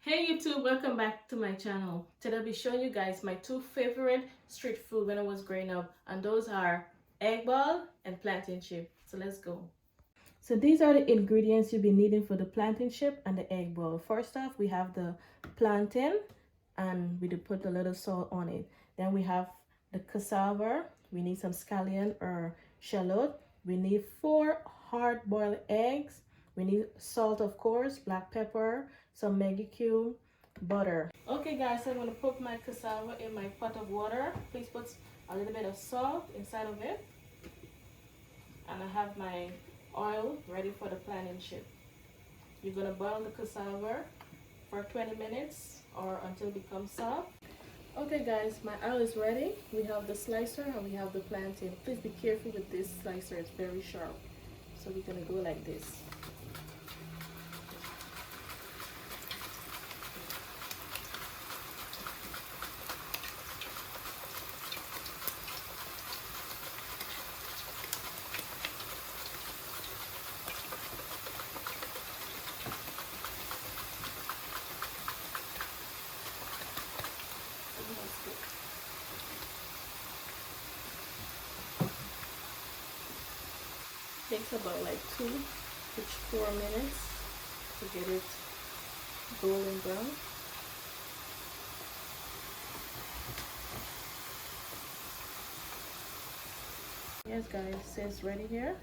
Hey YouTube, welcome back to my channel. Today I'll be showing you guys my two favorite street food when I was growing up, and those are egg ball and plantain chip. So let's go. So these are the ingredients you'll be needing for the plantain chip and the egg ball. First off, we have the plantain and we do put a little salt on it. Then we have the cassava. We need some scallion or shallot. We need 4 hard-boiled eggs. We need salt, of course, black pepper, some Maggi cube, butter. Okay guys, so I'm going to put my cassava in my pot of water. Please put a little bit of salt inside of it. And I have my oil ready for the plantain chip. You're going to boil the cassava for 20 minutes or until it becomes soft. Okay guys, my oil is ready. We have the slicer and we have the plantain. Please be careful with this slicer, it's very sharp. So we're going to go like this. Takes about like 2 to 4 minutes to get it golden brown. Yes guys, it says ready here.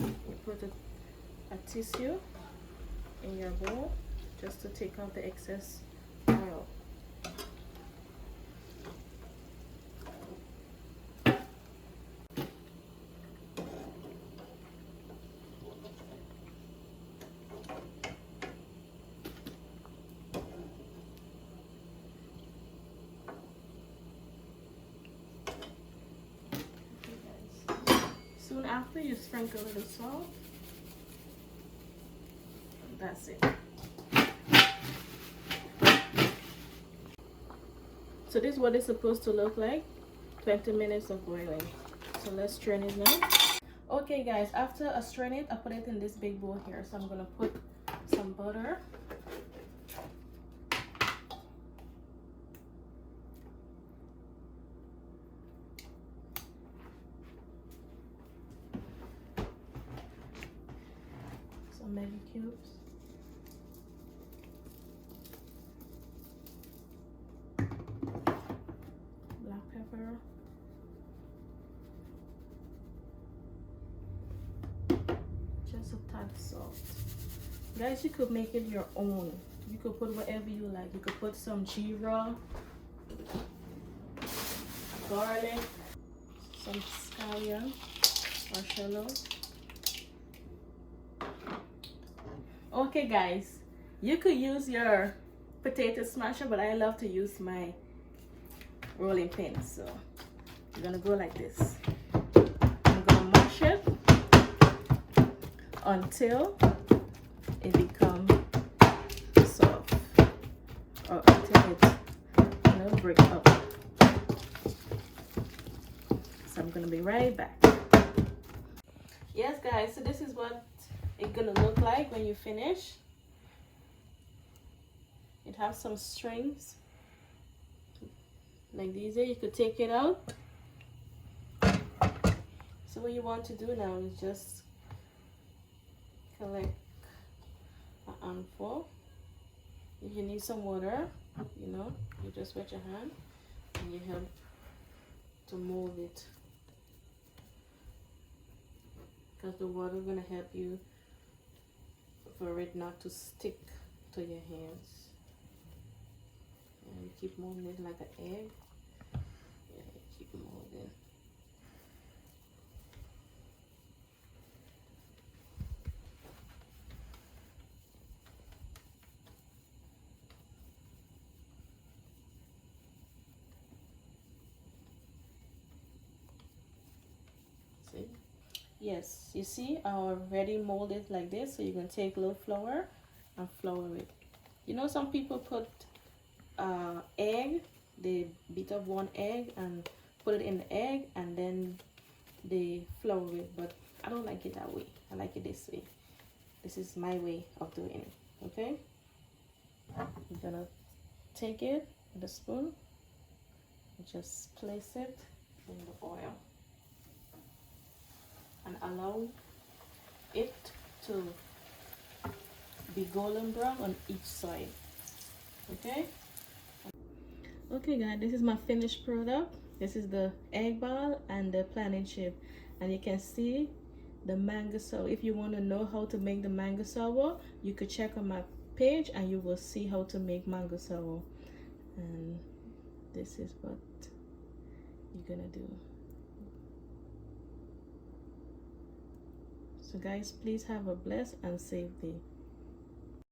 You put a tissue in your bowl just to take out the excess oil. Soon after, you sprinkle a little salt. And that's it. So this is what it's supposed to look like. 20 minutes of boiling. So let's strain it now. Okay guys, after I strain it, I put it in this big bowl here. So I'm gonna put some butter. Some Maggi cubes. Black pepper. Just a tad of salt. Guys, you could make it your own. You could put whatever you like. You could put some jeera, garlic, some scallion or shallot. Okay guys, you could use your potato smasher, but I love to use my rolling pin. So I'm gonna go like this. I'm gonna mash it until it becomes soft, or until it break up. So I'm gonna be right back. Yes guys, so this is what it's gonna look like when you finish. It has some strings like these here. You could take it out. So what you want to do now is just collect an handful. If you need some water, you just wet your hand and you help to mold it, because the water is going to help you for it not to stick to your hands. And you keep molding it like an egg. Yeah, you keep molding. See? Yes, you see, I already molded like this. So you can take a little flour and flour it. Some people put egg. They beat up 1 egg and put it in the egg and then they flour it, but I don't like it that way. I like it this way. this is my way of doing it. Okay, I'm gonna take it with a spoon and just place it in the oil and allow it to be golden brown on each side. Okay, okay guys, this is my finished product. This is the egg ball and the plantain chip, and you can see the mango sour. If you want to know how to make the mango sour, you could check on my page and you will see how to make mango sour. And this is what you're gonna do. So guys, please have a blessed and safe day.